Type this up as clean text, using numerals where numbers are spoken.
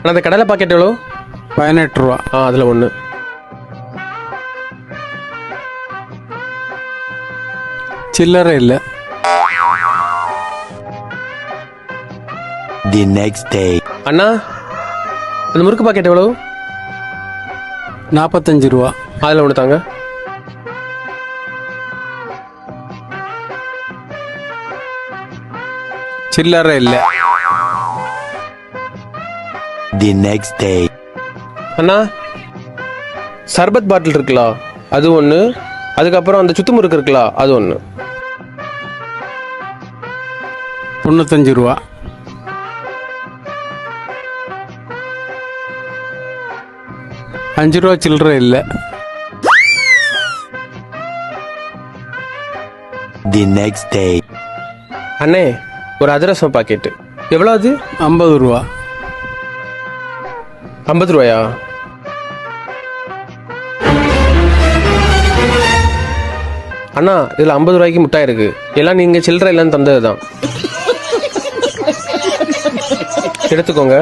ஆனால் அந்த கடலை பாக்கெட் எவ்வளோ? 18 ரூபா. அதில் ஒன்று. சில்லறை இல்லை. The next day. அண்ணா அந்த முறுக்கு பாக்கெட் எவ்வளோ? 45 ரூபா. அதில் ஒன்று தாங்க. சில்லறை இல்லை. The next day. அண்ணா சர்பத் பாட்டில் இருக்குல்ல அது ஒன்று, அதுக்கப்புறம் அந்த சுத்து முறுக்கு இருக்குல்ல அது ஒன்று. 95 ரூபா. ₹5 சில்லறை இல்லை. The next day. அண்ணே ஒரு அதிரசம் பாக்கெட்டு எவ்வளோ? அது 50 ரூபா. 50 ரூபாயா? அண்ணா இதில் 50 ரூபாய்க்கு முட்டாய் இருக்கு. எல்லாம் நீங்கள் சில்லறை இல்லைன்னு தந்தது தான். எடுத்துக்கோங்க.